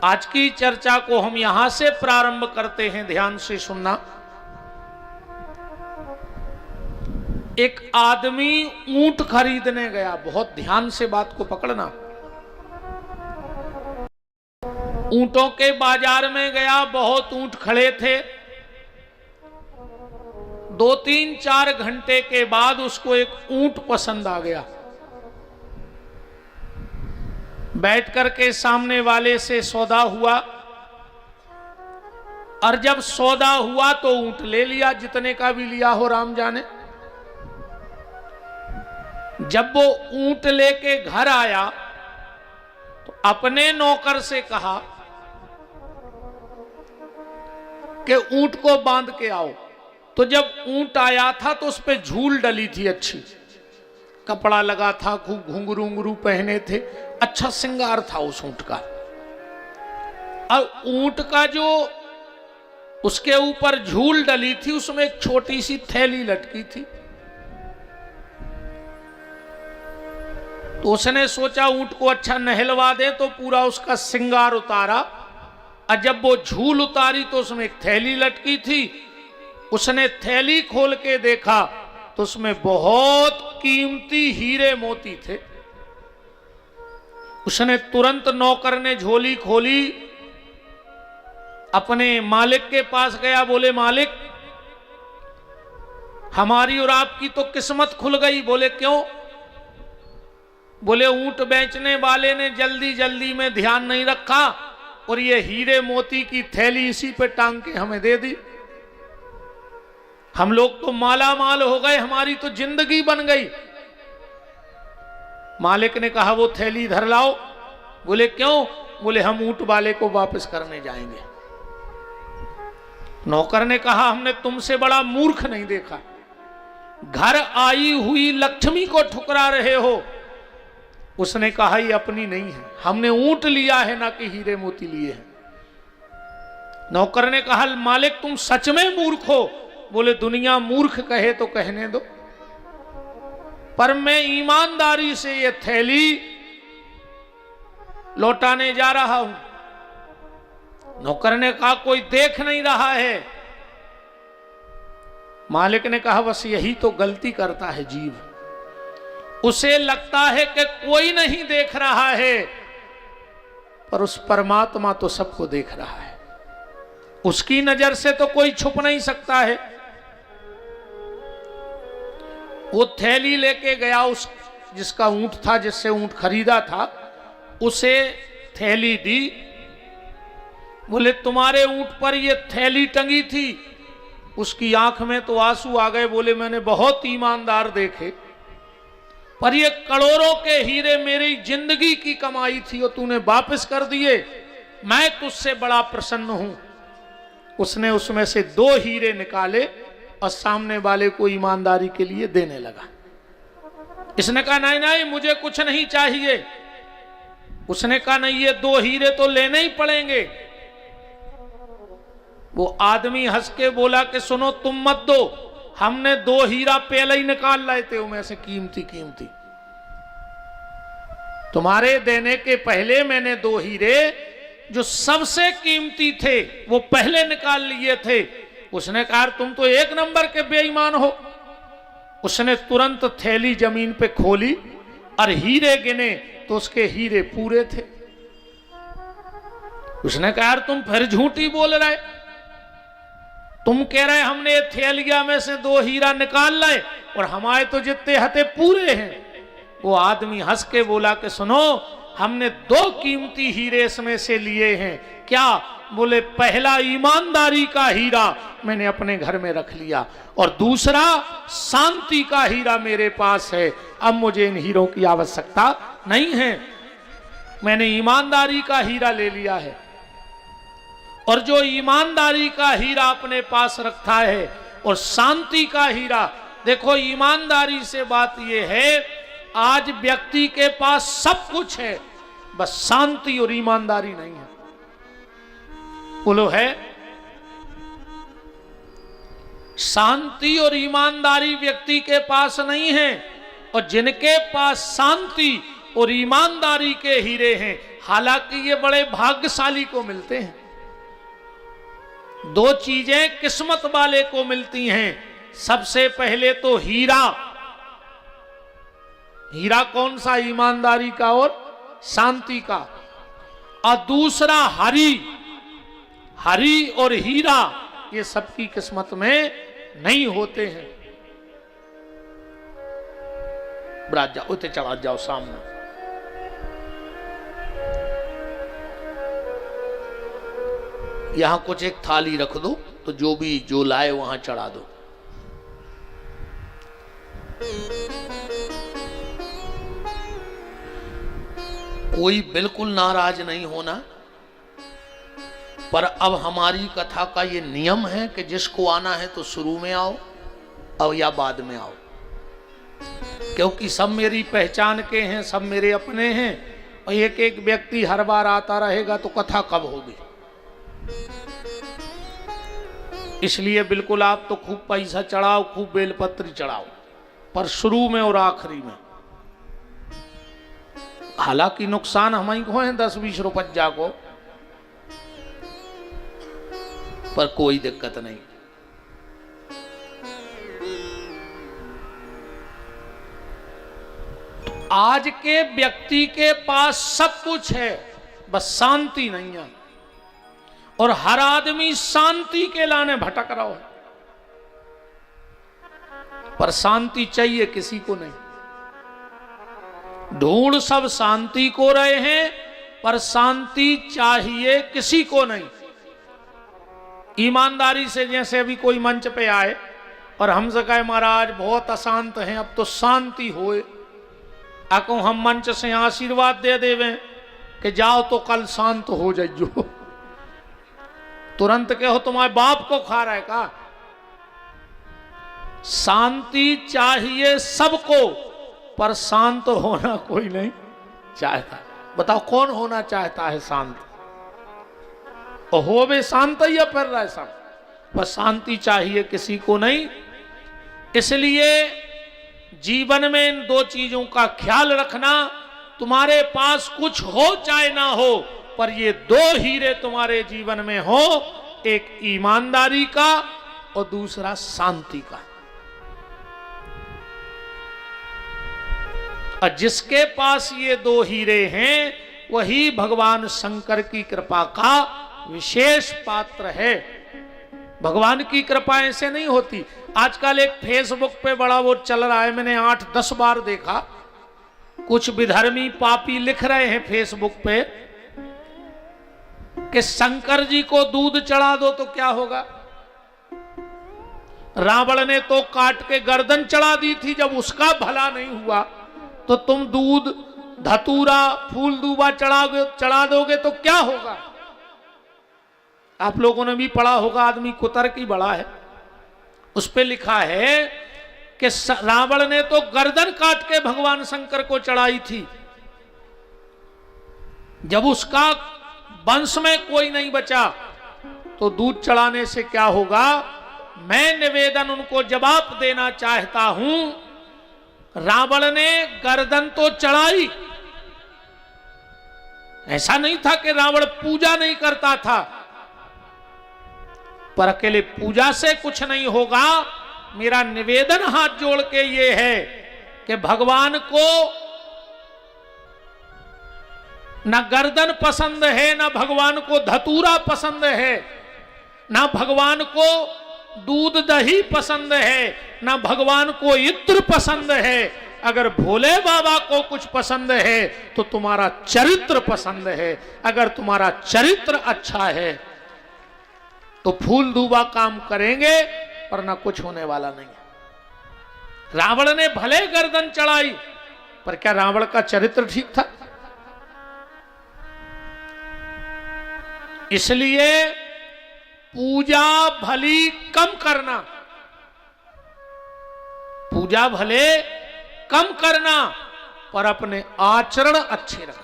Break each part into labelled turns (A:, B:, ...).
A: आज की चर्चा को हम यहां से प्रारंभ करते हैं, ध्यान से सुनना। एक आदमी ऊंट खरीदने गया, बहुत ध्यान से बात को पकड़ना। ऊंटों के बाजार में गया, बहुत ऊंट खड़े थे। 2-3-4 घंटे के बाद उसको एक ऊंट पसंद आ गया। बैठ करके सामने वाले से सौदा हुआ, और जब सौदा हुआ तो ऊंट ले लिया, जितने का भी लिया हो राम जाने। जब वो ऊंट लेके घर आया तो अपने नौकर से कहा कि ऊंट को बांध के आओ। तो जब ऊंट आया था तो उस पे झूल डली थी, अच्छी कपड़ा लगा था, खूब घुंघरू उंगरू पहने थे, अच्छा श्रृंगार था उस ऊंट का। और ऊंट का जो उसके ऊपर झूल डली थी, उसमें एक छोटी सी थैली लटकी थी। तो उसने सोचा ऊंट को अच्छा नहलवा दे, तो पूरा उसका श्रृंगार उतारा। और जब वो झूल उतारी तो उसमें एक थैली लटकी थी। उसने थैली खोल के देखा तो उसमें बहुत कीमती हीरे मोती थे। उसने तुरंत, नौकर ने झोली खोली, अपने मालिक के पास गया, बोले मालिक हमारी और आपकी तो किस्मत खुल गई। बोले क्यों? बोले ऊंट बेचने वाले ने जल्दी जल्दी में ध्यान नहीं रखा और ये हीरे मोती की थैली इसी पे टांग के हमें दे दी। हम लोग तो माला माल हो गए, हमारी तो जिंदगी बन गई। मालिक ने कहा वो थैली इधर लाओ। बोले क्यों? बोले हम ऊंट वाले को वापस करने जाएंगे। नौकर ने कहा हमने तुमसे बड़ा मूर्ख नहीं देखा, घर आई हुई लक्ष्मी को ठुकरा रहे हो। उसने कहा ये अपनी नहीं है, हमने ऊंट लिया है ना कि हीरे मोती लिए हैं। नौकर ने कहा मालिक तुम सच में मूर्ख हो। बोले दुनिया मूर्ख कहे तो कहने दो, पर मैं ईमानदारी से ये थैली लौटाने जा रहा हूं। नौकर ने कहा कोई देख नहीं रहा है। मालिक ने कहा बस यही तो गलती करता है जीव, उसे लगता है कि कोई नहीं देख रहा है, पर उस परमात्मा तो सबको देख रहा है, उसकी नजर से तो कोई छुप नहीं सकता है। वो थैली लेके गया, उस जिसका ऊंट था, जिससे ऊंट खरीदा था, उसे थैली दी। बोले तुम्हारे ऊंट पर ये थैली टंगी थी। उसकी आंख में तो आंसू आ गए। बोले मैंने बहुत ईमानदार देखे, पर ये करोड़ों के हीरे मेरी जिंदगी की कमाई थी और तूने वापस कर दिए, मैं तुझसे बड़ा प्रसन्न हूं। उसने उसमें से 2 हीरे निकाले और सामने वाले को ईमानदारी के लिए देने लगा। इसने कहा नहीं नहीं मुझे कुछ नहीं चाहिए। उसने कहा नहीं ये 2 हीरे तो लेने ही पड़ेंगे। वो आदमी हंस के बोला कि सुनो तुम मत दो, हमने 2 हीरा पहले ही निकाल लाए थे उनमें से कीमती कीमती। तुम्हारे देने के पहले मैंने 2 हीरे जो सबसे कीमती थे वो पहले निकाल लिए थे। उसने कहा तुम तो 1 नंबर के बेईमान हो। उसने तुरंत थैली जमीन पे खोली और हीरे गिने तो उसके हीरे पूरे थे। उसने कहा तुम फिर झूठी बोल रहे, तुम कह रहे हमने थैलिया में से 2 हीरा निकाल लाए और हमारे तो जितने हथे पूरे हैं। वो आदमी हंस के बोला कि सुनो हमने 2 कीमती हीरे इसमें से लिए हैं। क्या? बोले पहला ईमानदारी का हीरा मैंने अपने घर में रख लिया और दूसरा शांति का हीरा मेरे पास है। अब मुझे इन हीरों की आवश्यकता नहीं है, मैंने ईमानदारी का हीरा ले लिया है। और जो ईमानदारी का हीरा अपने पास रखता है और शांति का हीरा, देखो ईमानदारी से बात यह है आज व्यक्ति के पास सब कुछ है, बस शांति और ईमानदारी नहीं है। बोलो है? शांति और ईमानदारी व्यक्ति के पास नहीं है, और जिनके पास शांति और ईमानदारी के हीरे हैं। हालांकि ये बड़े भाग्यशाली को मिलते हैं। दो चीजें किस्मत वाले को मिलती हैं। सबसे पहले तो हीरा। हीरा कौन सा? ईमानदारी का और शांति का। और दूसरा हरी। हरी और हीरा ये सबकी किस्मत में नहीं होते हैं। बरात जाओ, उते चढ़ा जाओ सामने। यहां कुछ एक थाली रख दो, तो जो लाए वहां चढ़ा दो। कोई बिल्कुल नाराज नहीं होना, पर अब हमारी कथा का ये नियम है कि जिसको आना है तो शुरू में आओ और या बाद में आओ, क्योंकि सब मेरी पहचान के हैं, सब मेरे अपने हैं। और एक एक व्यक्ति हर बार आता रहेगा तो कथा कब होगी। इसलिए बिल्कुल आप तो खूब पैसा चढ़ाओ, खूब बेलपत्री चढ़ाओ, पर शुरू में और आखिरी में। हालांकि नुकसान हम ही को है 10-20 रुपया को, पर कोई दिक्कत नहीं। आज के व्यक्ति के पास सब कुछ है, बस शांति नहीं है। और हर आदमी शांति के लाने भटक रहा है, पर शांति चाहिए किसी को नहीं। ढूंढ सब शांति को रहे हैं, पर शांति चाहिए किसी को नहीं। ईमानदारी से जैसे अभी कोई मंच पे आए और हमसे कहे महाराज बहुत अशांत हैं, अब तो शांति होए, आको हम मंच से आशीर्वाद दे देवे कि जाओ तो कल शांत हो जाइयो। तुरंत कहो तुम्हारे बाप को खा रहा है का? शांति चाहिए सबको, पर शांत होना कोई नहीं चाहता। बताओ कौन होना चाहता है शांत? और हो भी शांत ही फिर रहा है सब, पर शांति चाहिए किसी को नहीं। इसलिए जीवन में इन दो चीजों का ख्याल रखना। तुम्हारे पास कुछ हो चाहे ना हो, पर ये दो हीरे तुम्हारे जीवन में हो, एक ईमानदारी का और दूसरा शांति का। और जिसके पास ये दो हीरे हैं वही भगवान शंकर की कृपा का विशेष पात्र है। भगवान की कृपा ऐसे नहीं होती। आजकल एक फेसबुक पे बड़ा वो चल रहा है, मैंने 8-10 बार देखा। कुछ विधर्मी पापी लिख रहे हैं फेसबुक पे कि शंकर जी को दूध चढ़ा दो तो क्या होगा। रावण ने तो काट के गर्दन चढ़ा दी थी, जब उसका भला नहीं हुआ तो तुम दूध, धतूरा, फूल दूबा चढ़ा दोगे तो क्या होगा। आप लोगों ने भी पढ़ा होगा, आदमी कुतर्क ही बड़ा है। उस पे लिखा है कि रावण ने तो गर्दन काट के भगवान शंकर को चढ़ाई थी, जब उसका वंश में कोई नहीं बचा तो दूध चढ़ाने से क्या होगा। मैं निवेदन उनको जवाब देना चाहता हूं, रावण ने गर्दन तो चढ़ाई, ऐसा नहीं था कि रावण पूजा नहीं करता था, पर अकेले पूजा से कुछ नहीं होगा। मेरा निवेदन हाथ जोड़ के ये है कि भगवान को न गर्दन पसंद है, न भगवान को धतूरा पसंद है, न भगवान को दूध दही पसंद है, न भगवान को इत्र पसंद है। अगर भोले बाबा को कुछ पसंद है तो तुम्हारा चरित्र पसंद है। अगर तुम्हारा चरित्र अच्छा है तो फूल दूबा काम करेंगे, पर ना कुछ होने वाला नहीं है। रावण ने भले गर्दन चढ़ाई, पर क्या रावण का चरित्र ठीक था? इसलिए पूजा भली कम करना, पूजा भले कम करना, पर अपने आचरण अच्छे रखना।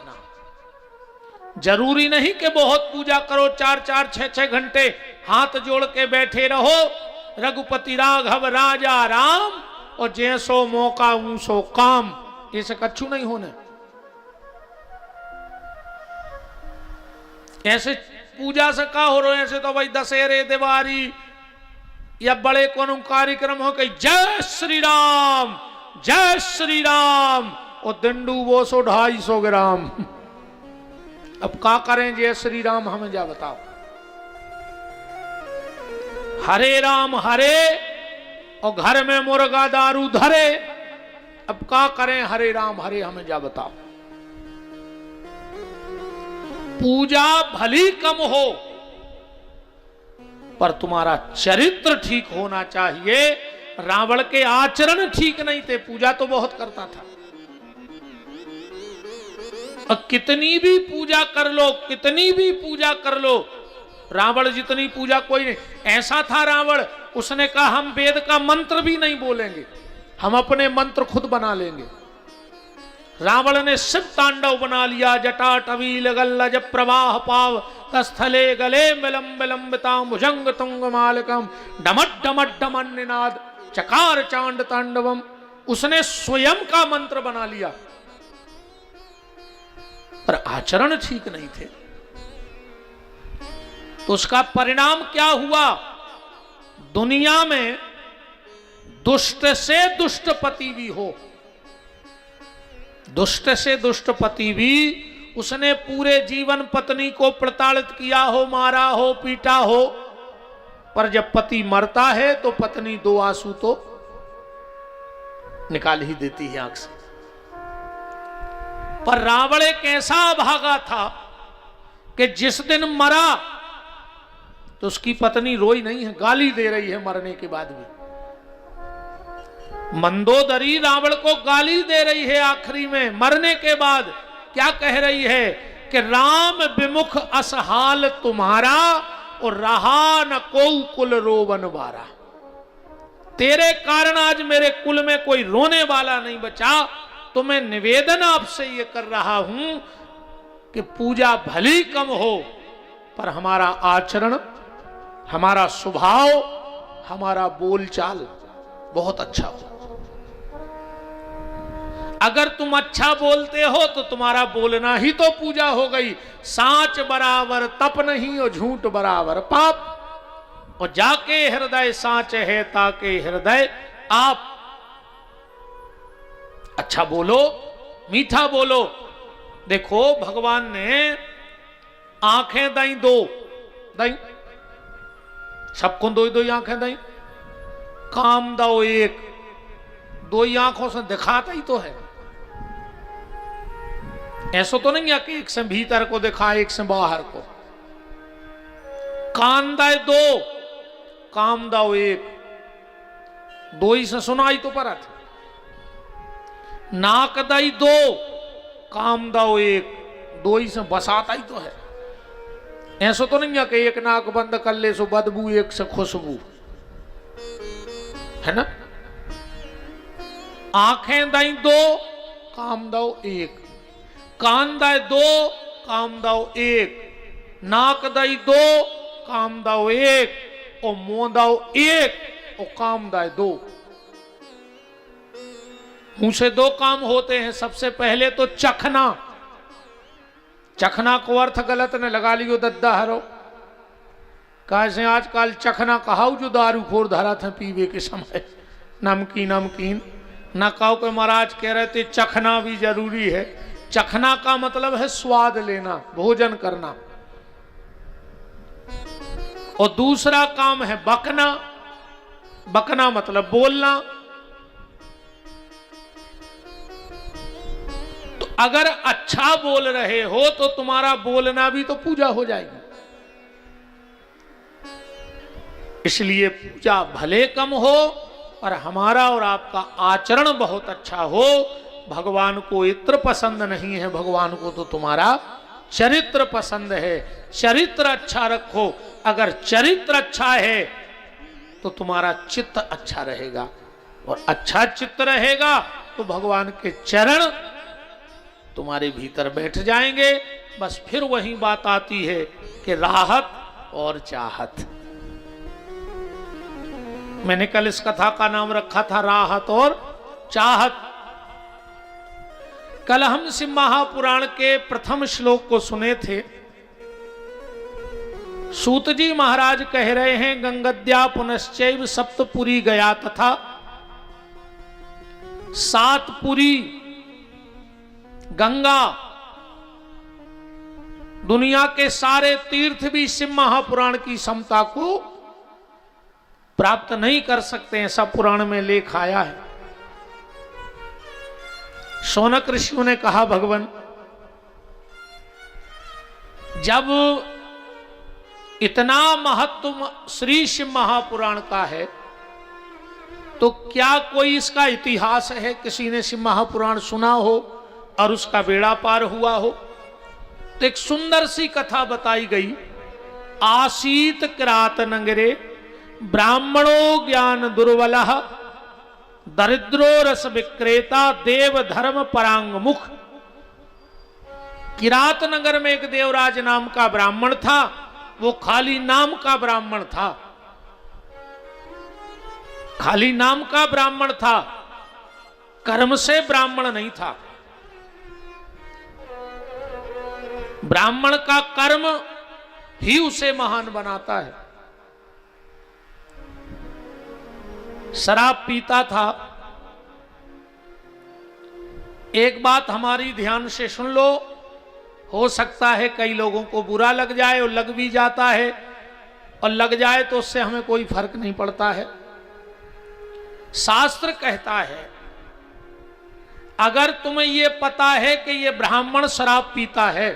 A: जरूरी नहीं कि बहुत पूजा करो, 4-4, 6-6 घंटे हाथ जोड़ के बैठे रहो। रघुपति राघव राजा राम और जैसो मौका ऊसो काम, ये से कच्छू नहीं होने। ऐसे पूजा से का हो रहे हैं, ऐसे तो भाई दशहरे दिवाली या बड़े कोनो कार्यक्रम हो, कहीं जय श्री राम जय श्री राम, और दिंडू वो 250 ग्राम। अब का करें जय श्री राम, हमें जा बताओ। हरे राम हरे और घर में मुर्गा दारू धरे, अब का करें हरे राम हरे, हमें जा बताओ। पूजा भली कम हो पर तुम्हारा चरित्र ठीक होना चाहिए। रावण के आचरण ठीक नहीं थे, पूजा तो बहुत करता था। और कितनी भी पूजा कर लो, कितनी भी पूजा कर लो, रावण जितनी पूजा कोई नहीं। ऐसा था रावण, उसने कहा हम वेद का मंत्र भी नहीं बोलेंगे, हम अपने मंत्र खुद बना लेंगे। रावण ने शिव तांडव बना लिया, जटा टवील गल्लज प्रवाह पाव तस्थले गले मिलम विलंबिताम भुजंग तुंग मालकम डमट डमट डमन निनाद चकार चांड तांडवम। उसने स्वयं का मंत्र बना लिया, पर आचरण ठीक नहीं थे। तो उसका परिणाम क्या हुआ? दुनिया में दुष्ट से दुष्ट पति भी हो, दुष्ट से दुष्ट पति भी, उसने पूरे जीवन पत्नी को प्रताड़ित किया हो, मारा हो, पीटा हो, पर जब पति मरता है तो पत्नी 2 आंसू तो निकाल ही देती है आंख से। पर रावण एक ऐसा भागा था कि जिस दिन मरा तो उसकी पत्नी रोई नहीं है, गाली दे रही है मरने के बाद भी। मंदोदरी रावण को गाली दे रही है आखिरी में, मरने के बाद क्या कह रही है कि राम विमुख असहाल तुम्हारा और रहा न को कुल रोवन वारा। तेरे कारण आज मेरे कुल में कोई रोने वाला नहीं बचा। तो मैं निवेदन आपसे ये कर रहा हूं कि पूजा भली कम हो पर हमारा आचरण, हमारा स्वभाव, हमारा बोलचाल बहुत अच्छा हो। अगर तुम अच्छा बोलते हो तो तुम्हारा बोलना ही तो पूजा हो गई। सांच बराबर तप नहीं और झूठ बराबर पाप, और जाके हृदय सांच है ताके हृदय आप। अच्छा बोलो, मीठा बोलो। देखो भगवान ने आंखें दई 2 दई, सबको 2 आंखें दई, काम दो 1, 2 आंखों से दिखाता ही तो है। ऐसा तो नहीं है कि एक से भीतर को दिखा एक से बाहर को। कान दाए 2, काम दाओ 1, 2 ही से सुनाई तो परत। नाक दाई 2, काम दाओ 1, 2 ही से बसाता ही तो है। ऐसा तो नहीं है कि एक नाक बंद कर ले सो बदबू, एक से खुशबू, है ना। आंखें दाई 2, काम दाओ 1, कान दाए 2, काम दाओ 1, नाक दाई 2, काम दाओ 1, और मुंह दाओ 1 और काम दाए 2। मुंह से 2 काम होते हैं। सबसे पहले तो चखना, चखना को अर्थ गलत ने लगा लियो दद्दा हरो। कैसे आजकल चखना कहाऊ जो दारू खोर धरा था पीवे के समय, नमकीन नमकीन ना कहो के महाराज कह रहे थे चखना भी जरूरी है। चखना का मतलब है स्वाद लेना, भोजन करना। और दूसरा काम है बकना, बकना मतलब बोलना। तो अगर अच्छा बोल रहे हो तो तुम्हारा बोलना भी तो पूजा हो जाएगी। इसलिए पूजा भले कम हो और हमारा और आपका आचरण बहुत अच्छा हो। भगवान को इत्र पसंद नहीं है, भगवान को तो तुम्हारा चरित्र पसंद है। चरित्र अच्छा रखो। अगर चरित्र अच्छा है तो तुम्हारा चित्त अच्छा रहेगा, और अच्छा चित्त रहेगा तो भगवान के चरण तुम्हारे भीतर बैठ जाएंगे। बस फिर वही बात आती है कि राहत और चाहत। मैंने कल इस कथा का नाम रखा था राहत और चाहत। कल हम शिव महापुराण के प्रथम श्लोक को सुने थे सूत जी महाराज कह रहे हैं गंगद्या पुनश्चैव सप्तपुरी गया तथा 7 पुरी गंगा दुनिया के सारे तीर्थ भी शिव महापुराण की समता को प्राप्त नहीं कर सकते, ऐसा पुराण में लेख आया है। शौनक ऋषियों ने कहा भगवान जब इतना महत्व श्री शिव महापुराण का है तो क्या कोई इसका इतिहास है, किसी ने शिव महापुराण सुना हो और उसका बेड़ा पार हुआ हो? तो एक सुंदर सी कथा बताई गई। आसीत किरात नगरे ब्राह्मणो ज्ञान दुर्बलः दरिद्रो रस विक्रेता देव धर्म परांग मुख। किरात नगर में एक देवराज नाम का ब्राह्मण था। वो खाली नाम का ब्राह्मण था, खाली नाम का ब्राह्मण था, कर्म से ब्राह्मण नहीं था। ब्राह्मण का कर्म ही उसे महान बनाता है। शराब पीता था। एक बात हमारी ध्यान से सुन लो, हो सकता है कई लोगों को बुरा लग जाए और लग भी जाता है, और लग जाए तो उससे हमें कोई फर्क नहीं पड़ता है। शास्त्र कहता है अगर तुम्हें यह पता है कि यह ब्राह्मण शराब पीता है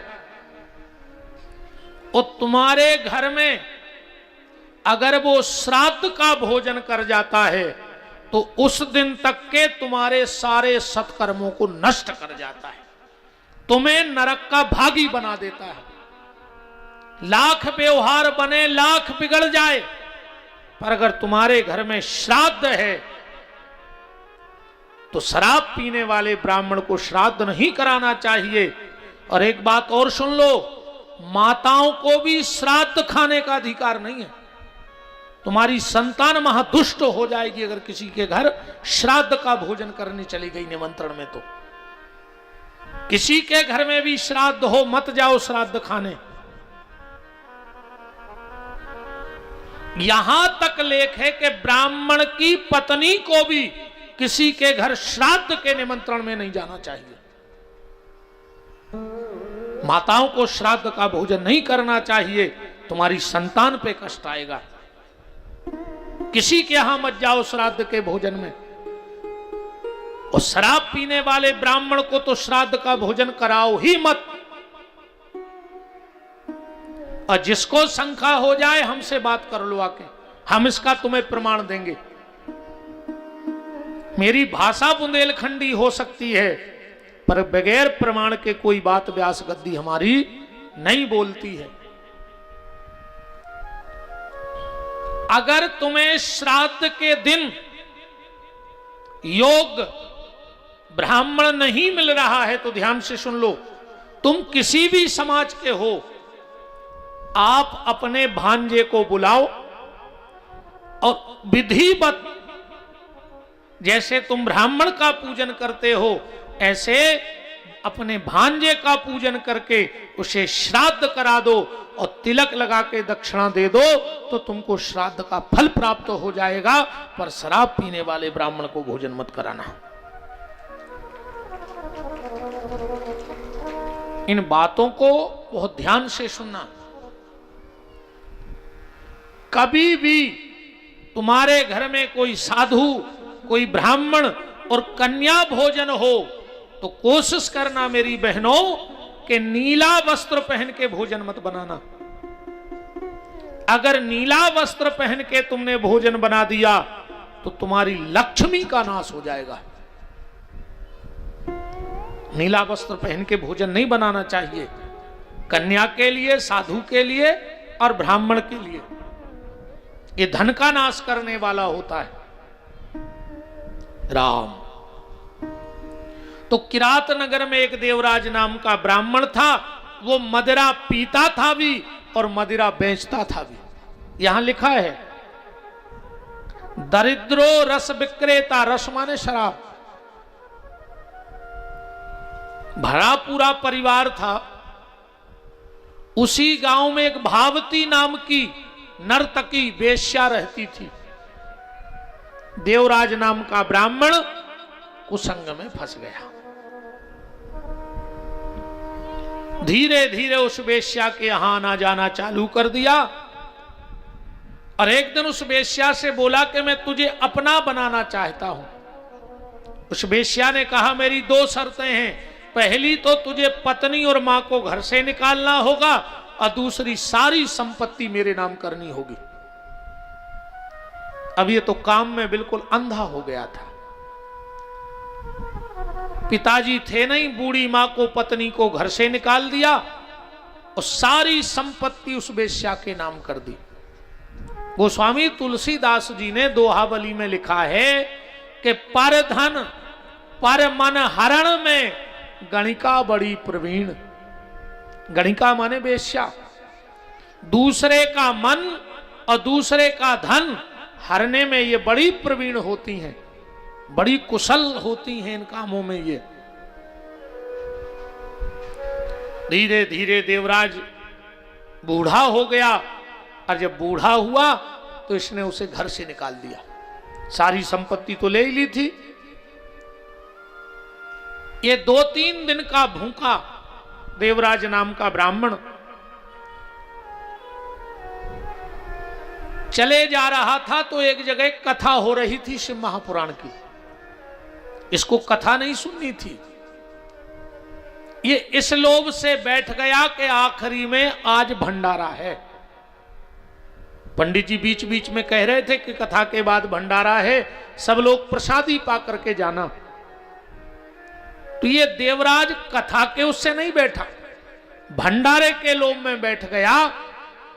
A: और तुम्हारे घर में अगर वो श्राद्ध का भोजन कर जाता है तो उस दिन तक के तुम्हारे सारे सत्कर्मों को नष्ट कर जाता है, तुम्हें नरक का भागी बना देता है। लाख व्यवहार बने, लाख बिगड़ जाए, पर अगर तुम्हारे घर में श्राद्ध है तो शराब पीने वाले ब्राह्मण को श्राद्ध नहीं कराना चाहिए। और एक बात और सुन लो, माताओं को भी श्राद्ध खाने का अधिकार नहीं है। तुम्हारी संतान महादुष्ट हो जाएगी अगर किसी के घर श्राद्ध का भोजन करने चली गई निमंत्रण में। तो किसी के घर में भी श्राद्ध हो, मत जाओ श्राद्ध खाने। यहां तक लेख है कि ब्राह्मण की पत्नी को भी किसी के घर श्राद्ध के निमंत्रण में नहीं जाना चाहिए। माताओं को श्राद्ध का भोजन नहीं करना चाहिए, तुम्हारी संतान पे कष्ट आएगा। किसी के यहां मत जाओ श्राद्ध के भोजन में। और शराब पीने वाले ब्राह्मण को तो श्राद्ध का भोजन कराओ ही मत। और जिसको शंका हो जाए हमसे बात कर लो आके, हम इसका तुम्हें प्रमाण देंगे। मेरी भाषा बुंदेलखंडी हो सकती है पर बगैर प्रमाण के कोई बात व्यास गद्दी हमारी नहीं बोलती है। अगर तुम्हें श्राद्ध के दिन योग ब्राह्मण नहीं मिल रहा है तो ध्यान से सुन लो, तुम किसी भी समाज के हो, आप अपने भांजे को बुलाओ और विधिवत जैसे तुम ब्राह्मण का पूजन करते हो ऐसे अपने भांजे का पूजन करके उसे श्राद्ध करा दो और तिलक लगा के दक्षिणा दे दो तो तुमको श्राद्ध का फल प्राप्त हो जाएगा। पर शराब पीने वाले ब्राह्मण को भोजन मत कराना। इन बातों को बहुत ध्यान से सुनना। कभी भी तुम्हारे घर में कोई साधु, कोई ब्राह्मण और कन्या भोजन हो तो कोशिश करना मेरी बहनों कि नीला वस्त्र पहन के भोजन मत बनाना। अगर नीला वस्त्र पहन के तुमने भोजन बना दिया तो तुम्हारी लक्ष्मी का नाश हो जाएगा। नीला वस्त्र पहन के भोजन नहीं बनाना चाहिए, कन्या के लिए, साधु के लिए और ब्राह्मण के लिए। ये धन का नाश करने वाला होता है। राम तो किरात नगर में एक देवराज नाम का ब्राह्मण था। वो मदिरा पीता था भी और मदिरा बेचता था भी। यहां लिखा है दरिद्रो रस विक्रेता, रस माने शराब। भरा पूरा परिवार था उसी गांव में एक भावती नाम की नर्तकी वेश्या रहती थी। देवराज नाम का ब्राह्मण कुसंग में फंस गया। धीरे धीरे उस वेश्या के यहां आना जाना चालू कर दिया और एक दिन उस वेश्या से बोला कि मैं तुझे अपना बनाना चाहता हूं। उस वेश्या ने कहा मेरी दो शर्तें हैं, पहली तो तुझे पत्नी और मां को घर से निकालना होगा और दूसरी सारी संपत्ति मेरे नाम करनी होगी। अब ये तो काम में बिल्कुल अंधा हो गया था। पिताजी थे नहीं, बूढ़ी मां को पत्नी को घर से निकाल दिया और सारी संपत्ति उस वेश्या के नाम कर दी। गोस्वामी तुलसीदास जी ने दोहावली में लिखा है कि पर धन पर मन हरण में गणिका बड़ी प्रवीण। गणिका माने वेश्या, दूसरे का मन और दूसरे का धन हरने में ये बड़ी प्रवीण होती हैं, बड़ी कुशल होती हैं इन कामों में। ये धीरे धीरे देवराज बूढ़ा हो गया और जब बूढ़ा हुआ तो इसने उसे घर से निकाल दिया। सारी संपत्ति तो ले ही ली थी। ये 2-3 दिन का भूखा देवराज नाम का ब्राह्मण चले जा रहा था तो एक जगह कथा हो रही थी शिव महापुराण की। इसको कथा नहीं सुननी थी। ये इस लोभ से बैठ गया कि आखिरी में आज भंडारा है। पंडित जी बीच बीच में कह रहे थे कि कथा के बाद भंडारा है, सब लोग प्रसादी पा करके जाना। तो ये देवराज कथा के उससे नहीं बैठा, भंडारे के लोभ में बैठ गया।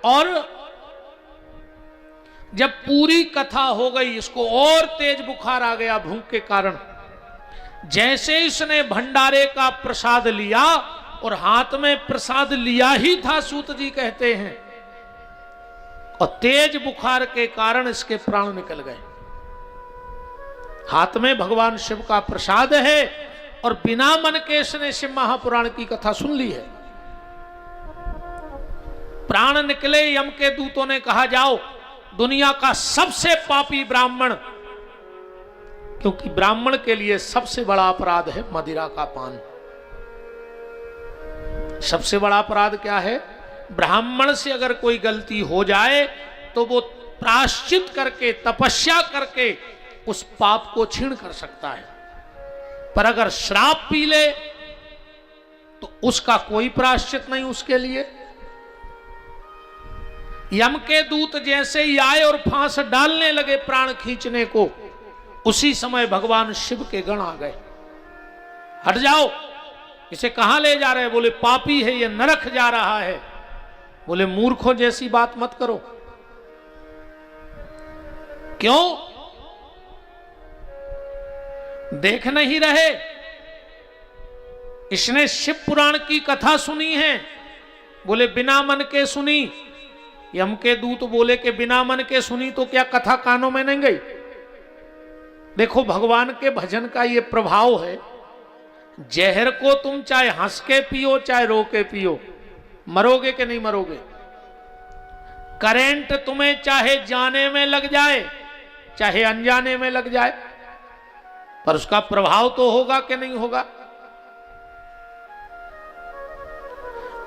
A: और जब पूरी कथा हो गई इसको और तेज बुखार आ गया भूख के कारण। जैसे इसने भंडारे का प्रसाद लिया और हाथ में प्रसाद लिया ही था, सूत जी कहते हैं, और तेज बुखार के कारण इसके प्राण निकल गए। हाथ में भगवान शिव का प्रसाद है और बिना मन के इसने शिव महापुराण की कथा सुन ली है। प्राण निकले। यम के दूतों ने कहा जाओ दुनिया का सबसे पापी ब्राह्मण, क्योंकि ब्राह्मण के लिए सबसे बड़ा अपराध है मदिरा का पान। सबसे बड़ा अपराध क्या है? ब्राह्मण से अगर कोई गलती हो जाए तो वो प्रायश्चित करके तपस्या करके उस पाप को क्षीण कर सकता है, पर अगर श्राप पी ले तो उसका कोई प्रायश्चित नहीं उसके लिए। यम के दूत जैसे ही आए और फांस डालने लगे प्राण खींचने को, उसी समय भगवान शिव के गण आ गए। हट जाओ, इसे कहां ले जा रहे हैं? बोले पापी है, ये नरक जा रहा है। बोले मूर्खों जैसी बात मत करो। क्यों? देख नहीं रहे? इसने शिव पुराण की कथा सुनी है। बोले बिना मन के सुनी। यम के दूत बोले कि बिना मन के सुनी तो क्या कथा कानों में नहीं गई? देखो भगवान के भजन का ये प्रभाव है। जहर को तुम चाहे हंस के पियो चाहे रो के पियो, मरोगे कि नहीं मरोगे। करंट तुम्हें चाहे जाने में लग जाए चाहे अनजाने में लग जाए, पर उसका प्रभाव तो होगा कि नहीं होगा।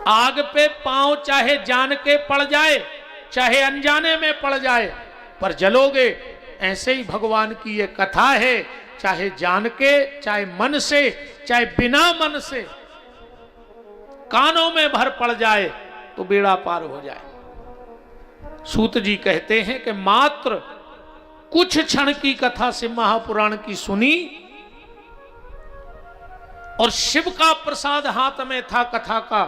A: आग पे पांव चाहे जान के पड़ जाए चाहे अनजाने में पड़ जाए, पर जलोगे। ऐसे ही भगवान की ये कथा है, चाहे जान के चाहे मन से चाहे बिना मन से कानों में भर पड़ जाए तो बेड़ा पार हो जाए। सूत जी कहते हैं कि मात्र कुछ क्षण की कथा से महापुराण की सुनी और शिव का प्रसाद हाथ में था कथा का,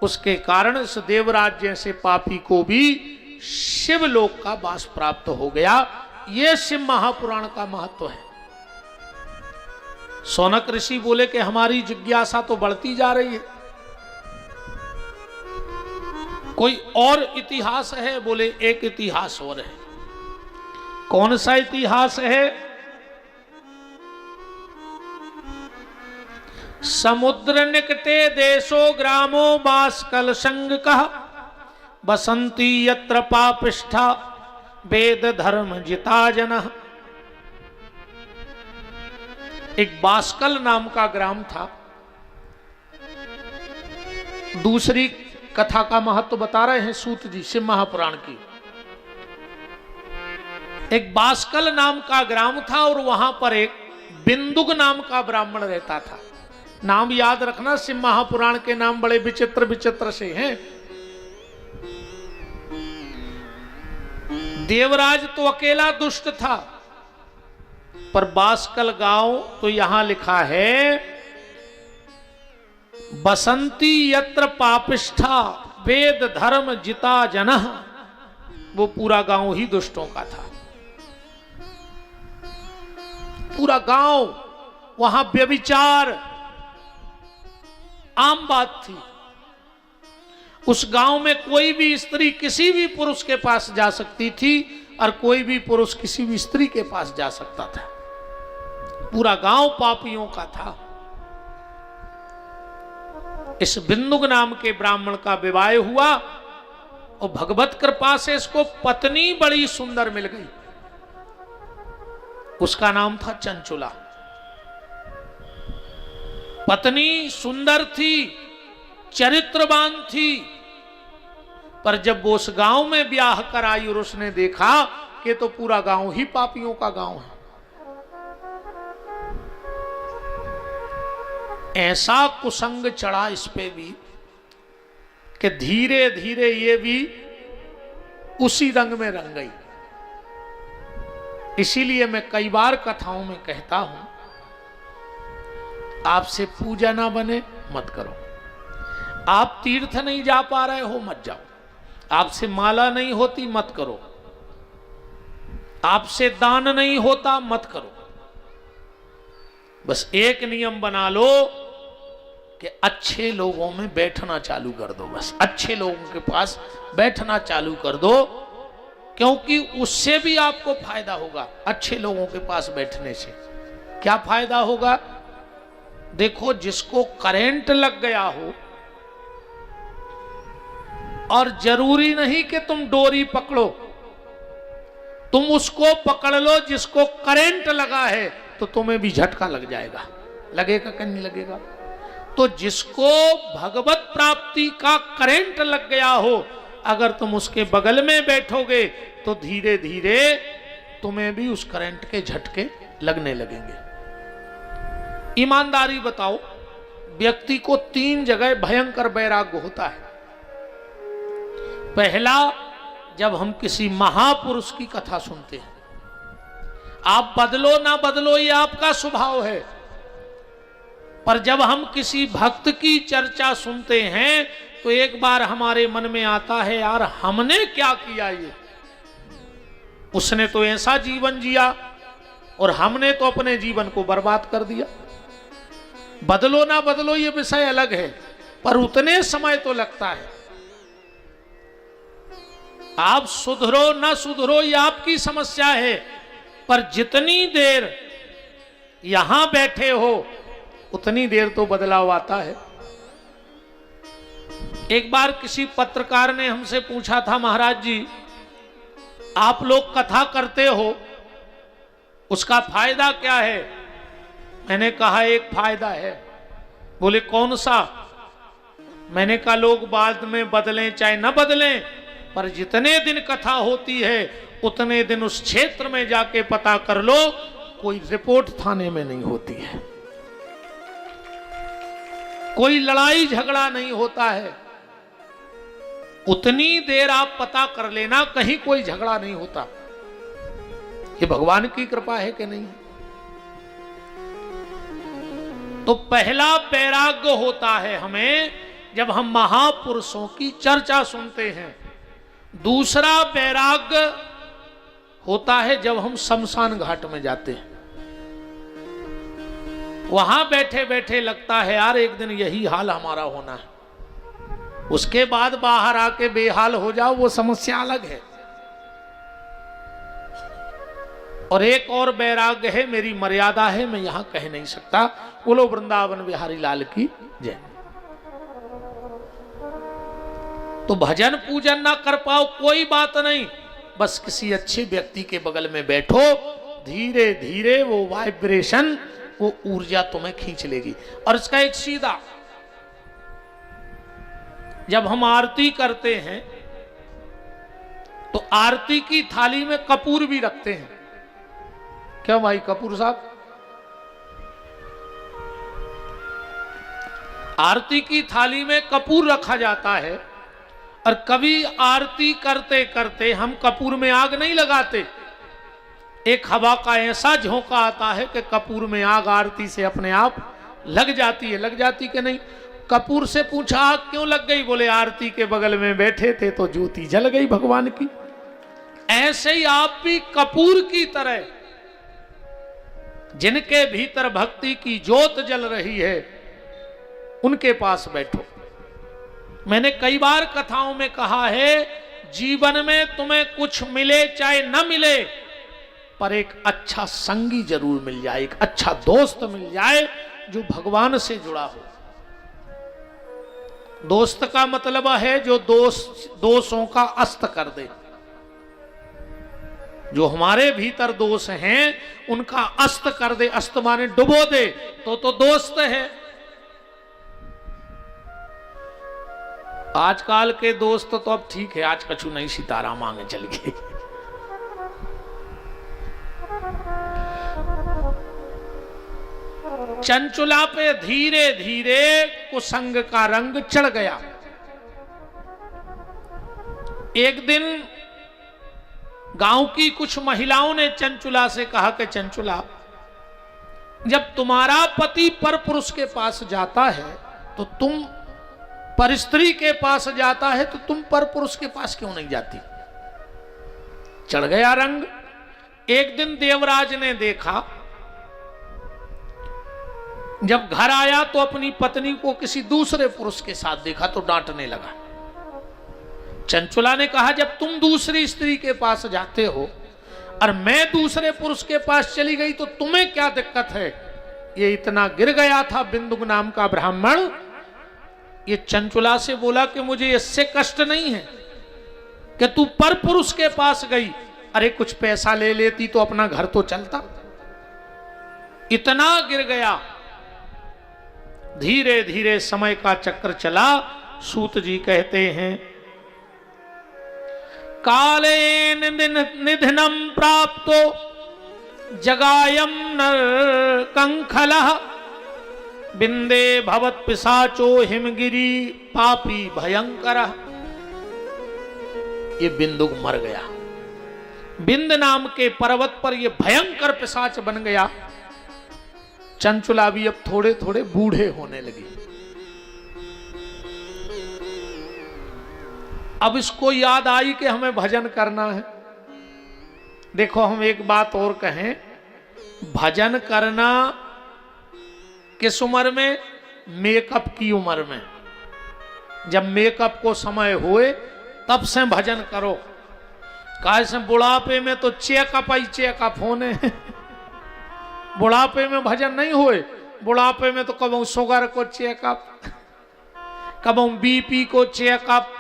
A: उसके कारण इस देवराज जैसे पापी को भी शिवलोक का वास प्राप्त हो गया। यह शिव महापुराण का महत्व है। सौनक ऋषि बोले कि हमारी जिज्ञासा तो बढ़ती जा रही है, कोई और इतिहास है? बोले एक इतिहास और है। कौन सा इतिहास है? समुद्र निकटे देशो ग्रामो बाष्कल संग कह, बसंती यत्र पापिष्ठा वेद धर्म जिता जन। एक बाष्कल नाम का ग्राम था। दूसरी कथा का महत्व बता रहे हैं सूत जी शिव महापुराण की। एक बाष्कल नाम का ग्राम था और वहां पर एक बिंदुक नाम का ब्राह्मण रहता था। नाम याद रखना, शिव महापुराण के नाम बड़े विचित्र विचित्र से हैं। देवराज तो अकेला दुष्ट था, पर बाष्कल गांव तो यहां लिखा है बसंती यत्र पापिष्ठा वेद धर्म जिता जनः। वो पूरा गांव ही दुष्टों का था। पूरा गांव, वहां व्यभिचार आम बात थी। उस गांव में कोई भी स्त्री किसी भी पुरुष के पास जा सकती थी और कोई भी पुरुष किसी भी स्त्री के पास जा सकता था। पूरा गांव पापियों का था। इस बिंदुक नाम के ब्राह्मण का विवाह हुआ और भगवत कृपा से इसको पत्नी बड़ी सुंदर मिल गई। उसका नाम था चंचुला। पत्नी सुंदर थी, चरित्रवान थी, पर जब वो उस गांव में ब्याह कराई और उसने देखा कि तो पूरा गांव ही पापियों का गांव है, ऐसा कुसंग चढ़ा इस पे भी कि धीरे धीरे ये भी उसी रंग में रंग गई। इसीलिए मैं कई बार कथाओं में कहता हूं, आपसे पूजा ना बने मत करो। आप तीर्थ नहीं जा पा रहे हो मत जाओ। आपसे माला नहीं होती मत करो। आपसे दान नहीं होता मत करो। बस एक नियम बना लो कि अच्छे लोगों में बैठना चालू कर दो। बस अच्छे लोगों के पास बैठना चालू कर दो, क्योंकि उससे भी आपको फायदा होगा। अच्छे लोगों के पास बैठने से क्या फायदा होगा? देखो, जिसको करंट लग गया हो, और जरूरी नहीं कि तुम डोरी पकड़ो, तुम उसको पकड़ लो जिसको करंट लगा है, तो तुम्हें भी झटका लग जाएगा। लगेगा कि नहीं लगेगा? तो जिसको भगवत प्राप्ति का करंट लग गया हो, अगर तुम उसके बगल में बैठोगे तो धीरे धीरे तुम्हें भी उस करंट के झटके लगने लगेंगे। ईमानदारी बताओ, व्यक्ति को 3 जगह भयंकर वैराग्य होता है। पहला, जब हम किसी महापुरुष की कथा सुनते हैं। आप बदलो ना बदलो, ये आपका स्वभाव है, पर जब हम किसी भक्त की चर्चा सुनते हैं तो एक बार हमारे मन में आता है, यार हमने क्या किया? ये उसने तो ऐसा जीवन जिया और हमने तो अपने जीवन को बर्बाद कर दिया। बदलो ना बदलो ये विषय अलग है, पर उतने समय तो लगता है। आप सुधरो ना सुधरो ये आपकी समस्या है, पर जितनी देर यहां बैठे हो उतनी देर तो बदलाव आता है। एक बार किसी पत्रकार ने हमसे पूछा था, महाराज जी आप लोग कथा करते हो, उसका फायदा क्या है? मैंने कहा एक फायदा है। बोले कौन सा? मैंने कहा लोग बाद में बदलें चाहे न बदलें, पर जितने दिन कथा होती है उतने दिन उस क्षेत्र में जाके पता कर लो, कोई रिपोर्ट थाने में नहीं होती है, कोई लड़ाई झगड़ा नहीं होता है। उतनी देर आप पता कर लेना, कहीं कोई झगड़ा नहीं होता। ये भगवान की कृपा है कि नहीं? तो पहला वैराग्य होता है हमें जब हम महापुरुषों की चर्चा सुनते हैं। दूसरा वैराग्य होता है जब हम शमशान घाट में जाते हैं। वहां बैठे बैठे लगता है यार एक दिन यही हाल हमारा होना है। उसके बाद बाहर आके बेहाल हो जाओ, वो समस्या अलग है। और एक और वैराग्य है, मेरी मर्यादा है, मैं यहां कह नहीं सकता। बोलो वृंदावन बिहारी लाल की जय। तो भजन पूजन ना कर पाओ कोई बात नहीं, बस किसी अच्छे व्यक्ति के बगल में बैठो, धीरे धीरे वो वाइब्रेशन, वो ऊर्जा तुम्हें खींच लेगी। और इसका एक सीधा, जब हम आरती करते हैं तो आरती की थाली में कपूर भी रखते हैं। क्यों भाई कपूर साहब? आरती की थाली में कपूर रखा जाता है, और कभी आरती करते करते हम कपूर में आग नहीं लगाते। एक हवा का ऐसा झोंका आता है कि कपूर में आग आरती से अपने आप लग जाती है। लग जाती कि नहीं? कपूर से पूछा आग क्यों लग गई? बोले आरती के बगल में बैठे थे तो ज्योति जल गई भगवान की। ऐसे ही आप भी कपूर की तरह, जिनके भीतर भक्ति की ज्योत जल रही है, उनके पास बैठो। मैंने कई बार कथाओं में कहा है, जीवन में तुम्हें कुछ मिले चाहे न मिले, पर एक अच्छा संगी जरूर मिल जाए, एक अच्छा दोस्त मिल जाए जो भगवान से जुड़ा हो। दोस्त का मतलब है जो दोषों का अस्त कर दे। जो हमारे भीतर दोष हैं उनका अस्त कर दे, अस्त माने डुबो दे, तो दोस्त है। आजकल के दोस्त तो अब ठीक है, आज कछु नहीं सितारा मांगे चल गए। चंचुला पे धीरे धीरे कुसंग का रंग चढ़ गया। एक दिन गांव की कुछ महिलाओं ने चंचुला से कहा कि चंचुला, जब तुम्हारा पति परपुरुष के पास जाता है तो तुम, पर स्त्री के पास जाता है तो तुम परपुरुष के पास क्यों नहीं जाती? चढ़ गया रंग। एक दिन देवराज ने देखा, जब घर आया तो अपनी पत्नी को किसी दूसरे पुरुष के साथ देखा तो डांटने लगा। चंचुला ने कहा, जब तुम दूसरी स्त्री के पास जाते हो और मैं दूसरे पुरुष के पास चली गई तो तुम्हें क्या दिक्कत है? ये इतना गिर गया था बिंदुक नाम का ब्राह्मण। ये चंचुला से बोला कि मुझे इससे कष्ट नहीं है कि तू पर पुरुष के पास गई, अरे कुछ पैसा ले लेती तो अपना घर तो चलता। इतना गिर गया। धीरे धीरे समय का चक्र चला। सूत जी कहते हैं, कालेन निधनम प्राप्तो जगायम नर कंखलः बिंदे भवत पिशाचो हिमगिरी पापी भयंकर। ये बिंदुक मर गया। बिंद नाम के पर्वत पर ये भयंकर पिशाच बन गया। चंचुला भी अब थोड़े थोड़े बूढ़े होने लगे। अब इसको याद आई कि हमें भजन करना है। देखो, हम एक बात और कहें, भजन करना किस उम्र में? मेकअप की उम्र में। जब मेकअप को समय हुए तब से भजन करो। कैसे बुढ़ापे में तो चेकअप ही चेकअप होने। बुढ़ापे में भजन नहीं हुए। बुढ़ापे में तो कबू शुगर को चेकअप, कबू बीपी को चेकअप,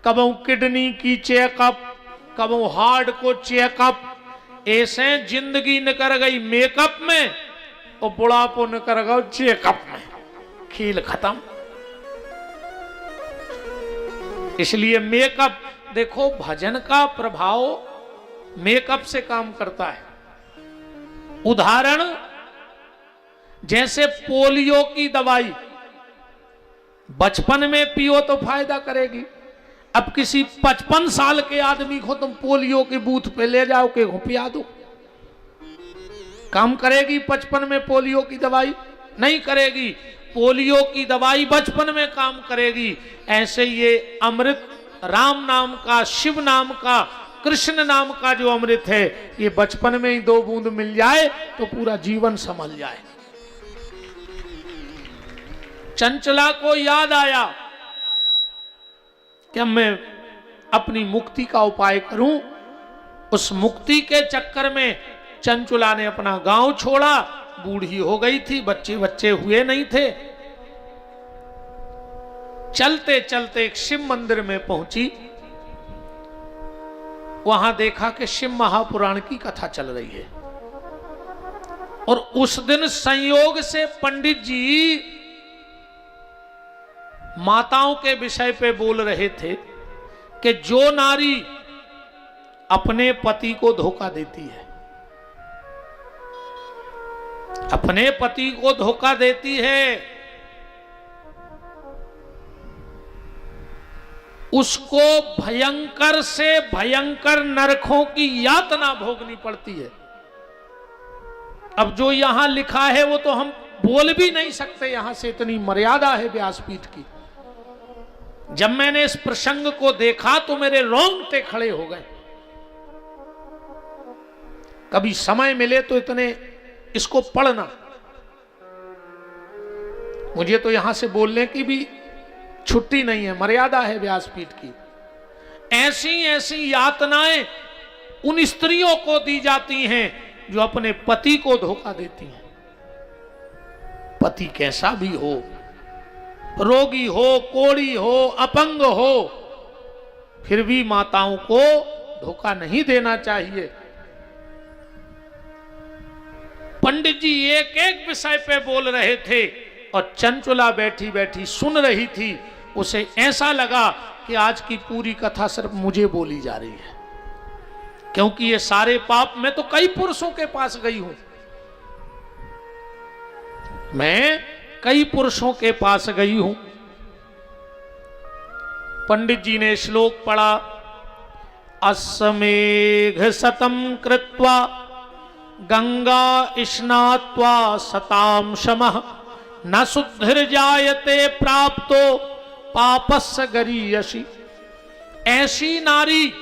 A: कबू किडनी की चेकअप, कबू हार्ट को चेकअप। ऐसे जिंदगी निकल गई मेकअप में और बुढ़ापो निकल गया चेकअप में। खेल खत्म। इसलिए मेकअप, देखो भजन का प्रभाव मेकअप से काम करता है। उदाहरण, जैसे पोलियो की दवाई बचपन में पियो तो फायदा करेगी। अब किसी 55 साल के आदमी को तुम पोलियो के बूथ पे ले जाओ के पिया दो, काम करेगी? 55 में पोलियो की दवाई नहीं करेगी। पोलियो की दवाई बचपन में काम करेगी। ऐसे ये अमृत, राम नाम का, शिव नाम का, कृष्ण नाम का जो अमृत है, ये बचपन में ही 2 बूंद मिल जाए तो पूरा जीवन संभल जाए। चंचला को याद आया कि मैं अपनी मुक्ति का उपाय करूं। उस मुक्ति के चक्कर में चंचुला ने अपना गांव छोड़ा, बूढ़ी हो गई थी, बच्चे बच्चे हुए नहीं थे। चलते चलते एक शिव मंदिर में पहुंची, वहां देखा कि शिव महापुराण की कथा चल रही है। और उस दिन संयोग से पंडित जी माताओं के विषय पे बोल रहे थे कि जो नारी अपने पति को धोखा देती है, अपने पति को धोखा देती है, उसको भयंकर से भयंकर नरकों की यातना भोगनी पड़ती है। अब जो यहां लिखा है वो तो हम बोल भी नहीं सकते, यहां से इतनी मर्यादा है व्यासपीठ की। जब मैंने इस प्रसंग को देखा तो मेरे रोंगटे खड़े हो गए। कभी समय मिले तो इतने इसको पढ़ना। मुझे तो यहां से बोलने की भी छुट्टी नहीं है, मर्यादा है व्यासपीठ की। ऐसी ऐसी यातनाएं उन स्त्रियों को दी जाती हैं जो अपने पति को धोखा देती हैं। पति कैसा भी हो, रोगी हो, कोढ़ी हो, अपंग हो, फिर भी माताओं को धोखा नहीं देना चाहिए। पंडित जी एक एक विषय पे बोल रहे थे और चंचुला बैठी बैठी सुन रही थी। उसे ऐसा लगा कि आज की पूरी कथा सिर्फ मुझे बोली जा रही है, क्योंकि ये सारे पाप, मैं तो कई पुरुषों के पास गई हूं, मैं कई पुरुषों के पास गई हूं। पंडित जी ने श्लोक पढ़ा, अस्मेघ सतम कृत्वा गंगा स्नात्वा सताम शमः न शुद्धिर्जायते प्राप्तो पापस्य गरीयसी। ऐसी नारी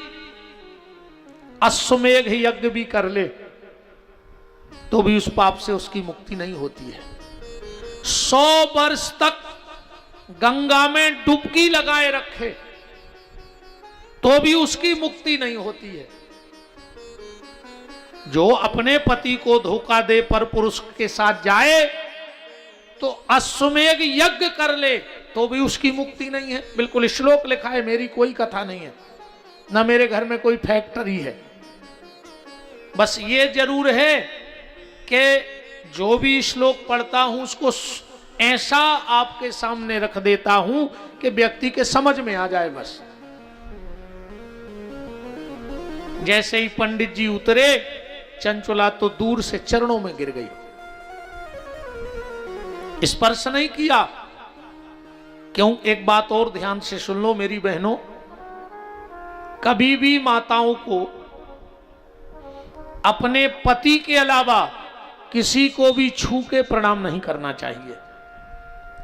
A: अश्वमेघ यज्ञ भी कर ले तो भी उस पाप से उसकी मुक्ति नहीं होती है। 100 वर्ष तक गंगा में डुबकी लगाए रखे तो भी उसकी मुक्ति नहीं होती है। जो अपने पति को धोखा दे पर पुरुष के साथ जाए तो अश्वमेघ यज्ञ कर ले तो भी उसकी मुक्ति नहीं है। बिल्कुल श्लोक लिखा है, मेरी कोई कथा नहीं है, ना मेरे घर में कोई फैक्ट्री है। बस ये जरूर है कि जो भी श्लोक पढ़ता हूं उसको ऐसा आपके सामने रख देता हूं कि व्यक्ति के समझ में आ जाए। बस जैसे ही पंडित जी उतरे, चंचुला तो दूर से चरणों में गिर गई, स्पर्श नहीं किया। क्यों? एक बात और ध्यान से सुन लो मेरी बहनों, कभी भी माताओं को अपने पति के अलावा किसी को भी छू के प्रणाम नहीं करना चाहिए।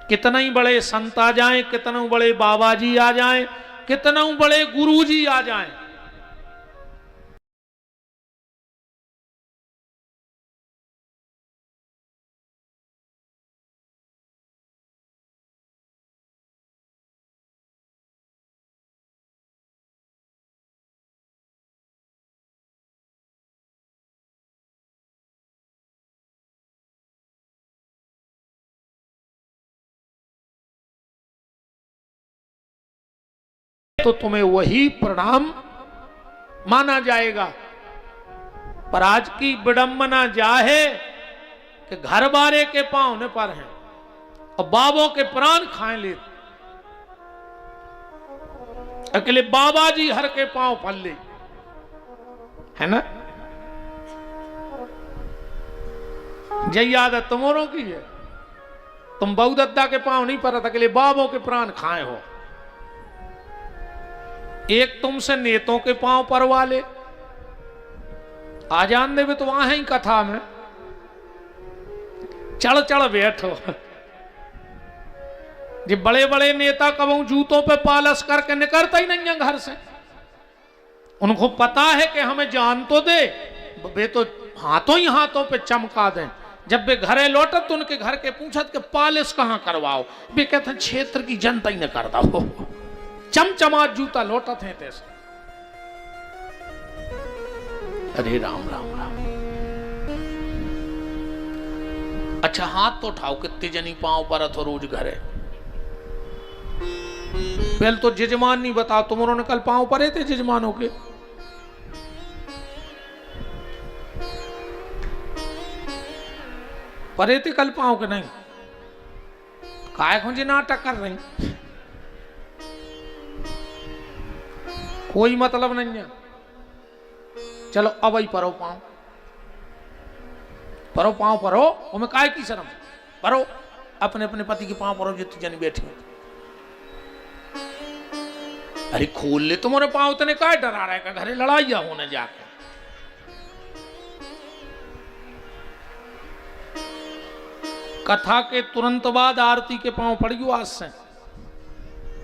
A: कितना ही बड़े संत आ जाएं, कितना बड़े बाबा जी आ जाएं, कितना बड़े गुरु जी आ जाएं, तो तुम्हें वही प्रणाम माना जाएगा। पर आज की विडंबना जा है कि घर बारे के पांव न पर हैं और बाबों के प्राण खाए ले। अकेले बाबा जी हर के पांव पल्ले है ना। यही आदत तुम्हारों की है, तुम बहु दद्दा के पांव नहीं पर अकेले बाबों के प्राण खाए हो। एक तुमसे नेतों के पांव परवा ले, आ जान दे तो वहां ही कथा में चढ़ चढ़ बैठो। जो बड़े बड़े नेता कबू जूतों पे पालस करके निकलता ही नहीं है घर से। उनको पता है कि हमें जान तो दे, वे तो हाथों ही हाथों पे चमका दें। जब वे घरे लौटत तो उनके घर के पूछत कि पालिश कहां करवाओ, वे कहते हैं क्षेत्र की जनता ही न करता हो। चमचमात जूता लौटत है तैसे। अरे राम राम राम। अच्छा हाथ तो उठाओ, कितने जनी पांव पर अथो रोज घर है। पहले तो जजमान नहीं बताओ, तुम उन्होंने कल पांव परे थे जजमानों के? परे थे कल पांव के? नहीं, काय खुंजी नाटक कर रही, कोई मतलब नहीं है। चलो अब ही परो पांव, परो पांव परो, उनमें काय की शर्म, परो अपने अपने पति के पांव परो जितनी जनी बैठी हो। अरे खोल ले तुम्हारे पांव, तने काय डरा रहा है का घरे लड़ाइया होने जाके। कथा के तुरंत बाद आरती के पांव पड़ियो आज से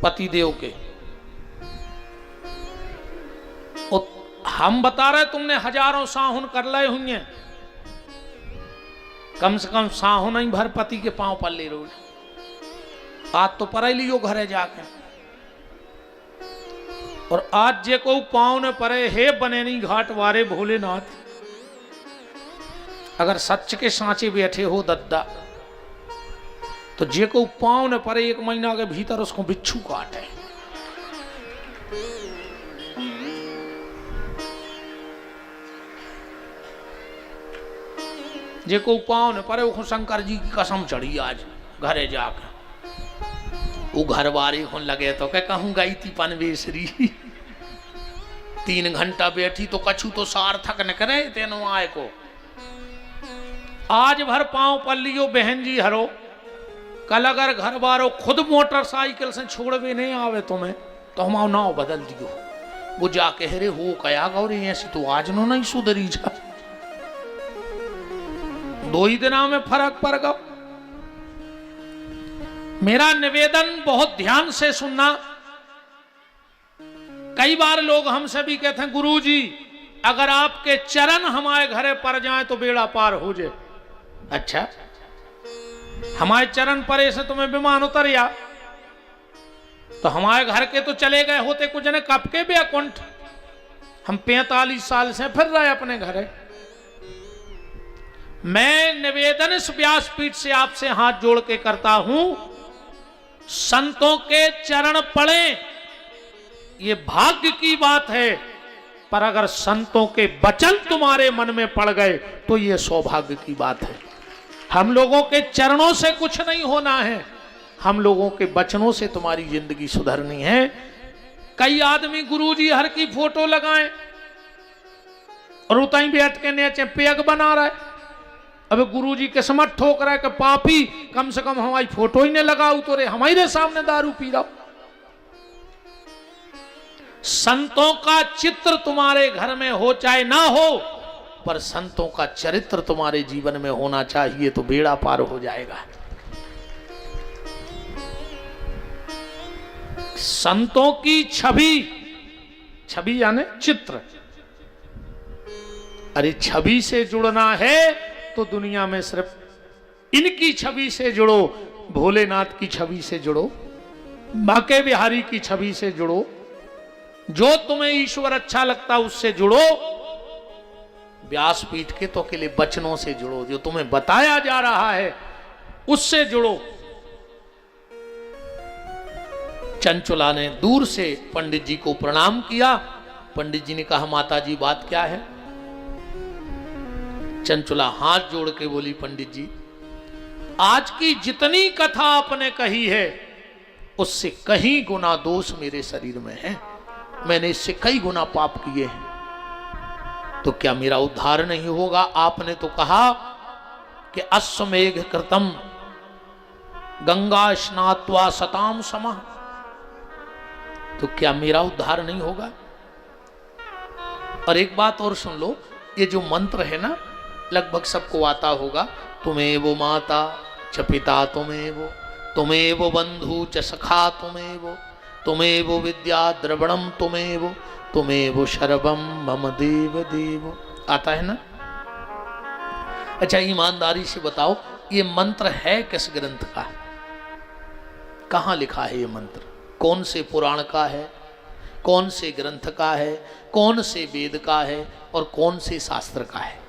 A: पति देव के। हम बता रहे तुमने हजारों साहुन कर लए हुए, कम से कम साहुन ही भर पति के पांव पर ले रोज। आज तो पर लियो घरे जाके, और आज जे को पांव ने परे हे बनेनी घाट वारे भोलेनाथ, अगर सच के सांचे बैठे हो दद्दा, तो जे को पांव ने परे 1 महीना के भीतर उसको बिच्छू काटे। जे को पांव ने परे वो शंकर जी की कसम चढ़ी आज घरे जाकर। वो घर वारी होन लगे तो क्या कहूँ गई थी पनवेसरी 3 घंटा बैठी तो कछु तो सार्थक न करे तेनो आए को। आज भर पांव पर लियो बहन जी हरो, कल अगर घर बारो खुद मोटरसाइकिल से छोड़वे नहीं आवे तुम्हें तो हम नाव बदल दियो। वो जाके हरे हो कया गौरी ऐसी तो आज नो नहीं सुधरी जा। 2 ही दिनों में फर्क पड़ गया। मेरा निवेदन बहुत ध्यान से सुनना। कई बार लोग हमसे भी कहते हैं गुरुजी अगर आपके चरण हमारे घरे पर जाए तो बेड़ा पार हो जाए। अच्छा हमारे चरण परे से तुम्हें विमान उतर या तो हमारे घर के तो चले गए होते कुछ ने कब के बेकुंठ। हम 45 साल से फिर रहे अपने घरे। मैं निवेदन इस व्यासपीठ से आपसे हाथ जोड़ के करता हूं, संतों के चरण पड़े ये भाग्य की बात है, पर अगर संतों के वचन तुम्हारे मन में पड़ गए तो ये सौभाग्य की बात है। हम लोगों के चरणों से कुछ नहीं होना है, हम लोगों के वचनों से तुम्हारी जिंदगी सुधरनी है। कई आदमी गुरुजी हर की फोटो लगाएं और उताई बैठ के नीचे पेग बना रहा है। अबे गुरुजी किस्मत ठोक रहा है कि पापी कम से कम हमारी फोटो ही ने लगाऊ तो रे हमारे सामने दारू पी रहा। संतों का चित्र तुम्हारे घर में हो चाहे ना हो, पर संतों का चरित्र तुम्हारे जीवन में होना चाहिए तो बेड़ा पार हो जाएगा। संतों की छवि, छवि यानी चित्र, अरे छवि से जुड़ना है तो दुनिया में सिर्फ इनकी छवि से जुड़ो, भोलेनाथ की छवि से जुड़ो, बांके बिहारी की छवि से जुड़ो, जो तुम्हें ईश्वर अच्छा लगता उससे जुड़ो, व्यासपीठ के तो के लिए वचनों से जुड़ो, जो तुम्हें बताया जा रहा है उससे जुड़ो। चंचुला ने दूर से पंडित जी को प्रणाम किया। पंडित जी ने कहा माता जी बात क्या है? चंचुला हाथ जोड़ के बोली पंडित जी आज की जितनी कथा आपने कही है उससे कहीं गुना दोष मेरे शरीर में है, मैंने इससे कई गुना पाप किए हैं, तो क्या मेरा उद्धार नहीं होगा? आपने तो कहा कि अश्वमेघ कृतम गंगा स्नात्वा सताम समः, तो क्या मेरा उद्धार नहीं होगा? और एक बात और सुन लो, ये जो मंत्र है ना लगभग सबको आता होगा, तुमेवो माता च पिता तुमेवो बंधु च सखा तुमेवो विद्या द्रवणम तुमेवो शर्वम मम देव देव, आता है ना? अच्छा ईमानदारी से बताओ ये मंत्र है किस ग्रंथ का? कहां लिखा है ये मंत्र? कौन से पुराण का है? कौन से ग्रंथ का है, कौन से वेद का है और कौन से शास्त्र का है।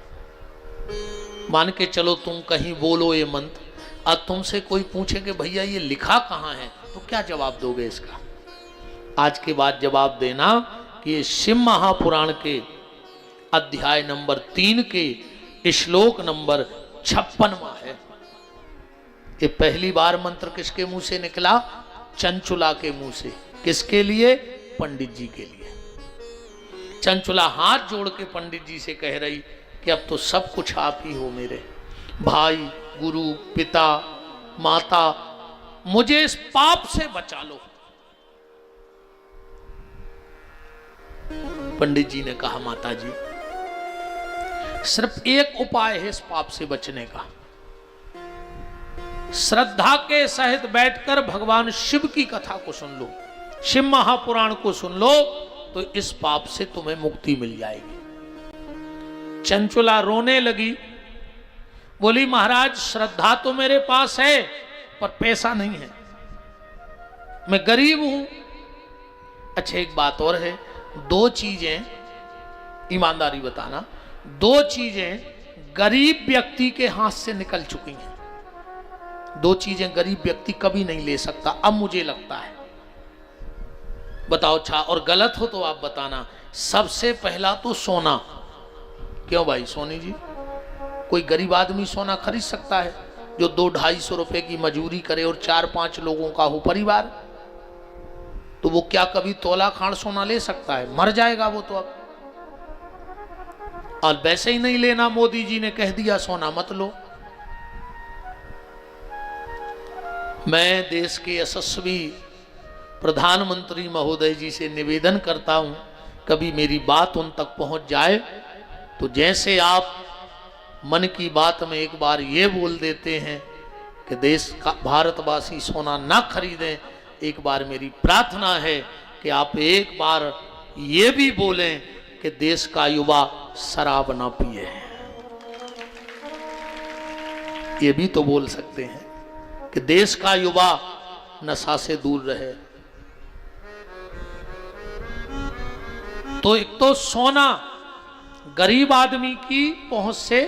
A: मान के चलो तुम कहीं बोलो ये मंत्र, आज तुमसे कोई पूछे कि भैया ये लिखा कहाँ है, तो क्या जवाब दोगे इसका? आज के बाद जवाब देना कि ये शिव महापुराण के अध्याय नंबर 3 के श्लोक नंबर 56वां है। ये पहली बार मंत्र किसके मुंह से निकला? चंचुला के मुंह से। किसके लिए? पंडित जी के लिए। चंचुला हाथ जोड़ के पंडित जी से कह रही कि अब तो सब कुछ आप ही हो, मेरे भाई, गुरु, पिता, माता, मुझे इस पाप से बचा लो। पंडित जी ने कहा, माता जी सिर्फ एक उपाय है इस पाप से बचने का। श्रद्धा के सहित बैठकर भगवान शिव की कथा को सुन लो, शिव महापुराण को सुन लो, तो इस पाप से तुम्हें मुक्ति मिल जाएगी। चंचुला रोने लगी, बोली महाराज श्रद्धा तो मेरे पास है पर पैसा नहीं है, मैं गरीब हूं। अच्छा एक बात और है, दो चीजें ईमानदारी बताना, दो चीजें गरीब व्यक्ति के हाथ से निकल चुकी हैं। दो चीजें गरीब व्यक्ति कभी नहीं ले सकता, अब मुझे लगता है। बताओ अच्छा, और गलत हो तो आप बताना। सबसे पहला तो सोना। क्यों भाई सोनी जी, कोई गरीब आदमी सोना खरीद सकता है जो 200-250 रुपए की मजूरी करे और 4-5 लोगों का हो परिवार? तो वो क्या कभी तोला खान सोना ले सकता है? मर जाएगा वो तो अब। और वैसे ही नहीं लेना, मोदी जी ने कह दिया सोना मत लो। मैं देश के यशस्वी प्रधानमंत्री महोदय जी से निवेदन करता हूं, कभी मेरी बात उन तक पहुंच जाए तो जैसे आप मन की बात में एक बार ये बोल देते हैं कि देश का भारतवासी सोना ना खरीदें, एक बार मेरी प्रार्थना है कि आप एक बार ये भी बोलें कि देश का युवा शराब ना पिए। ये भी तो बोल सकते हैं कि देश का युवा नशा से दूर रहे। तो एक तो सोना गरीब आदमी की पहुंच से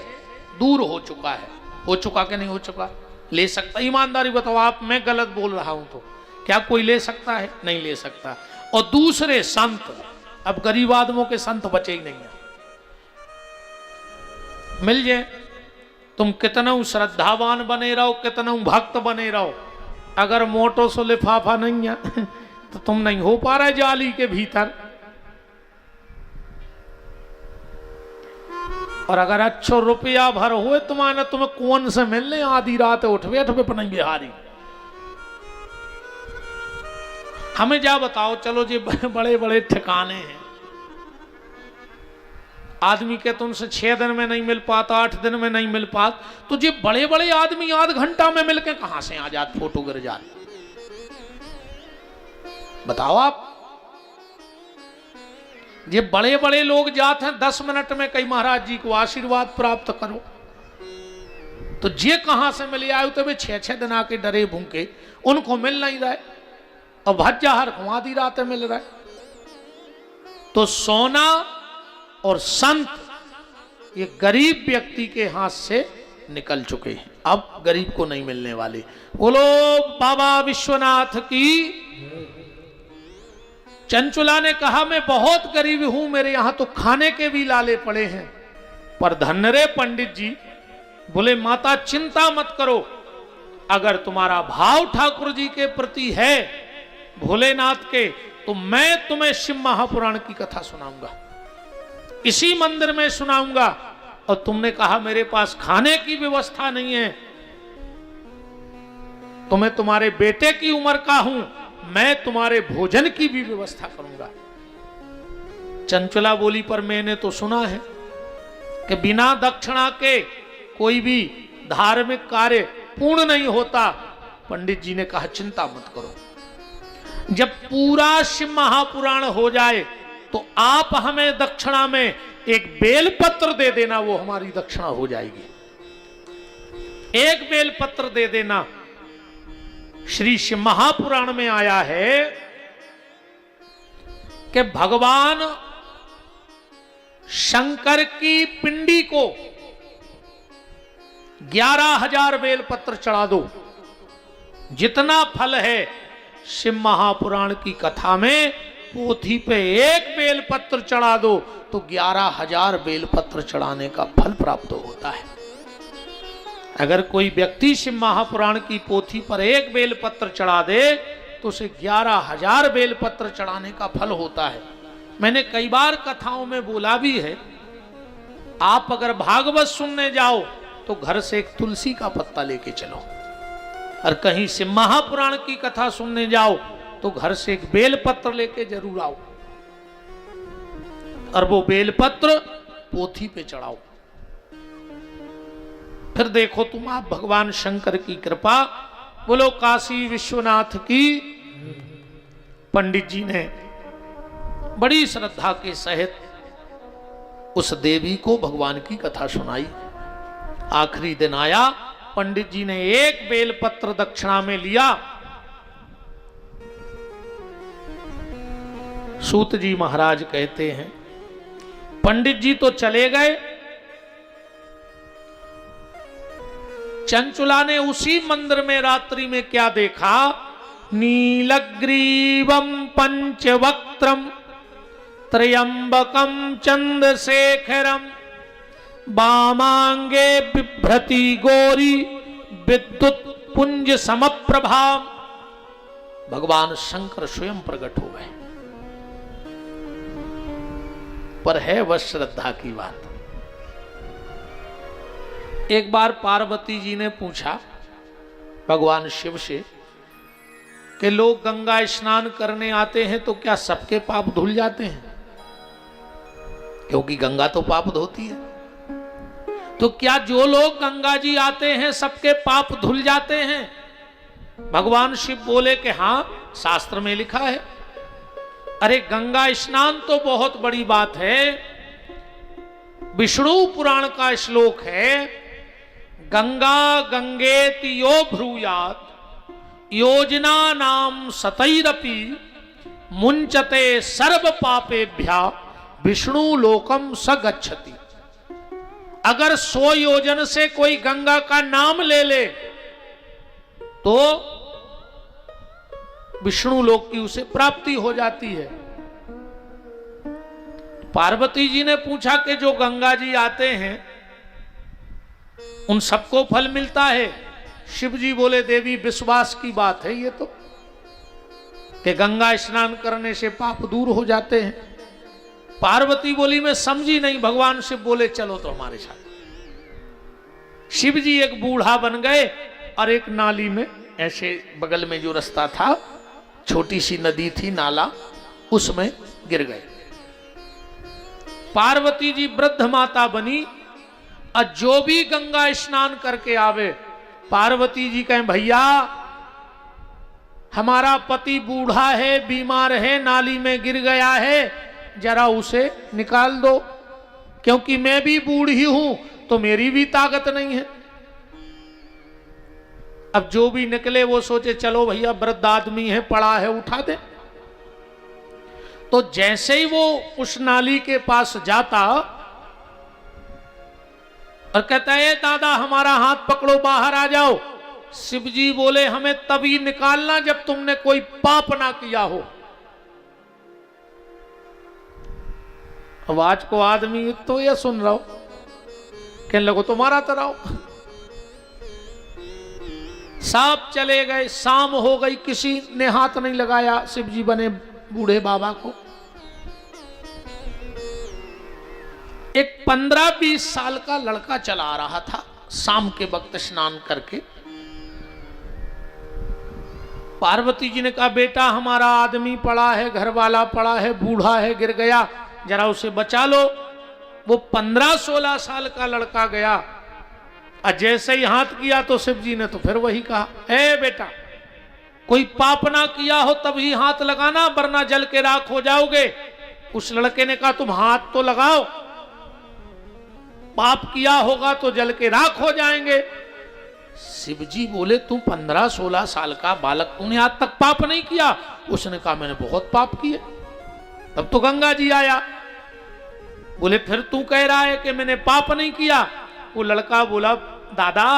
A: दूर हो चुका है। हो चुका कि नहीं हो चुका? ले सकता? ईमानदारी बताओ आप, मैं गलत बोल रहा हूं तो क्या कोई ले सकता है? नहीं ले सकता। और दूसरे संत, अब गरीब आदमों के संत बचे ही नहीं है। मिल जाए, तुम कितना श्रद्धावान बने रहो, कितना भक्त बने रहो, अगर मोटो सो लिफाफा नहीं है तो तुम नहीं हो पा रहे जाली के भीतर। और अगर अच्छो रुपया भर हुए तुम्हारे, तुम्हें कौन से मिलने आधी रात उठवे नहीं बिहारी। हमें जा बताओ, चलो जी बड़े बड़े ठिकाने हैं, आदमी के तुमसे 6 दिन में नहीं मिल पाता, 8 दिन में नहीं मिल पाता, तो जी बड़े बड़े आदमी आध घंटा में मिलके कहां से आ जाते, फोटो गिर जाते? बताओ आप। ये बड़े बड़े लोग जाते हैं 10 मिनट में, कई महाराज जी को आशीर्वाद प्राप्त करो, तो जे कहां से मिले आए तो वे 6-6 दिन आके डरे भूखे, उनको मिल नहीं रहा है, और भज्जा हर आधी रात मिल रहा है। तो सोना और संत ये गरीब व्यक्ति के हाथ से निकल चुके हैं, अब गरीब को नहीं मिलने वाले। बोलो बाबा विश्वनाथ की। चंचुला ने कहा मैं बहुत गरीब हूं, मेरे यहां तो खाने के भी लाले पड़े हैं, पर धन्य रे पंडित जी। बोले माता चिंता मत करो, अगर तुम्हारा भाव ठाकुर जी के प्रति है, भोलेनाथ के, तो मैं तुम्हें शिव महापुराण की कथा सुनाऊंगा, इसी मंदिर में सुनाऊंगा। और तुमने कहा मेरे पास खाने की व्यवस्था नहीं है, तो मैं तुम्हारे बेटे की उम्र का हूं, मैं तुम्हारे भोजन की भी व्यवस्था करूंगा। चंचला बोली पर मैंने तो सुना है कि बिना दक्षिणा के कोई भी धार्मिक कार्य पूर्ण नहीं होता। पंडित जी ने कहा चिंता मत करो, जब पूरा शिव महापुराण हो जाए तो आप हमें दक्षिणा में एक बेलपत्र दे देना, वो हमारी दक्षिणा हो जाएगी। एक बेलपत्र दे देना। श्री शिव महापुराण में आया है कि भगवान शंकर की पिंडी को 11,000 बेलपत्र चढ़ा दो। जितना फल है शिव महापुराण की कथा में, पोथी पे एक बेलपत्र चढ़ा दो तो 11,000 बेलपत्र चढ़ाने का फल प्राप्त होता है। अगर कोई व्यक्ति शिव महापुराण की पोथी पर एक बेलपत्र चढ़ा दे तो उसे 11,000 बेलपत्र चढ़ाने का फल होता है। मैंने कई बार कथाओं में बोला भी है, आप अगर भागवत सुनने जाओ तो घर से एक तुलसी का पत्ता लेके चलो, और कहीं से महापुराण की कथा सुनने जाओ तो घर से एक बेलपत्र लेके जरूर आओ, और वो बेलपत्र पोथी पे चढ़ाओ। फिर देखो तुम आप भगवान शंकर की कृपा। बोलो काशी विश्वनाथ की। पंडित जी ने बड़ी श्रद्धा के सहित उस देवी को भगवान की कथा सुनाई। आखिरी दिन आया, पंडित जी ने एक बेलपत्र दक्षिणा में लिया। सूत जी महाराज कहते हैं पंडित जी तो चले गए, चंचुला ने उसी मंदिर में रात्रि में क्या देखा? नीलग्रीवम पंचवक्त्रम त्रयंबकम चंद्रशेखरम वामांगे बिभ्रति गौरी विद्युत पुंज समप्रभा। भगवान शंकर स्वयं प्रकट हो गए। पर है वह श्रद्धा की बात। एक बार पार्वती जी ने पूछा भगवान शिव से कि लोग गंगा स्नान करने आते हैं तो क्या सबके पाप धुल जाते हैं? क्योंकि गंगा तो पाप धोती है, तो क्या जो लोग गंगा जी आते हैं सबके पाप धुल जाते हैं? भगवान शिव बोले कि हां, शास्त्र में लिखा है। अरे गंगा स्नान तो बहुत बड़ी बात है। विष्णु पुराण का श्लोक है, गंगा गंगेति यो ब्रूयात योजना नाम सतैरपि मुंचते सर्व पापेभ्या विष्णु लोकम स गच्छति। अगर 100 योजन से कोई गंगा का नाम ले ले तो विष्णु लोक की उसे प्राप्ति हो जाती है। पार्वती जी ने पूछा कि जो गंगा जी आते हैं उन सबको फल मिलता है? शिव जी बोले देवी विश्वास की बात है ये तो, कि गंगा स्नान करने से पाप दूर हो जाते हैं। पार्वती बोली मैं समझी नहीं। भगवान शिव बोले चलो तो हमारे साथ। शिव जी एक बूढ़ा बन गए और एक नाली में, ऐसे बगल में जो रास्ता था, छोटी सी नदी थी, नाला, उसमें गिर गए। पार्वती जी वृद्ध माता बनी और जो भी गंगा स्नान करके आवे, पार्वती जी कहें भैया हमारा पति बूढ़ा है, बीमार है, नाली में गिर गया है, जरा उसे निकाल दो, क्योंकि मैं भी बूढ़ी हूं तो मेरी भी ताकत नहीं है। अब जो भी निकले वो सोचे चलो भैया वृद्ध आदमी है, पड़ा है, उठा दे। तो जैसे ही वो उस नाली के पास जाता और कहता है दादा हमारा हाथ पकड़ो, बाहर आ जाओ, शिव जी बोले हमें तभी निकालना जब तुमने कोई पाप ना किया हो। आवाज को आदमी तो यह सुन रहा हो, कहने लगो तुम्हारा तराओ। साहब चले गए, शाम हो गई, किसी ने हाथ नहीं लगाया शिव जी बने बूढ़े बाबा को। एक 15-20 साल का लड़का चला आ रहा था, शाम के वक्त स्नान करके। पार्वती जी ने कहा बेटा हमारा आदमी पड़ा है, घर वाला पड़ा है, बूढ़ा है, गिर गया, जरा उसे बचा लो। वो 15-16 साल का लड़का गया और जैसे ही हाथ किया तो शिव जी ने तो फिर वही कहा, ए बेटा कोई पाप ना किया हो तभी हाथ लगाना, वरना जल के राख हो जाओगे। उस लड़के ने कहा तुम हाथ तो लगाओ, पाप किया होगा तो जल के राख हो जाएंगे। शिव जी बोले तू 15-16 साल का बालक, तूने आज तक पाप नहीं किया? उसने कहा मैंने बहुत पाप किए। तब तो गंगा जी आया। बोले फिर तू कह रहा है कि मैंने पाप नहीं किया। वो लड़का बोला दादा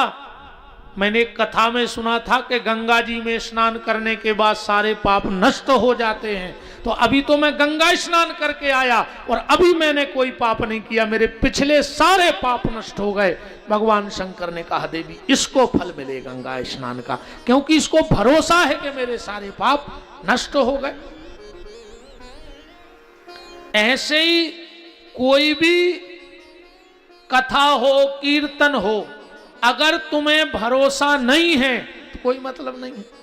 A: मैंने एक कथा में सुना था कि गंगा जी में स्नान करने के बाद सारे पाप नष्ट हो जाते हैं, तो अभी तो मैं गंगा स्नान करके आया और अभी मैंने कोई पाप नहीं किया, मेरे पिछले सारे पाप नष्ट हो गए। भगवान शंकर ने कहा देवी इसको फल मिले गंगा स्नान का, क्योंकि इसको भरोसा है कि मेरे सारे पाप नष्ट हो गए। ऐसे ही कोई भी कथा हो कीर्तन हो, अगर तुम्हें भरोसा नहीं है तो कोई मतलब नहीं है।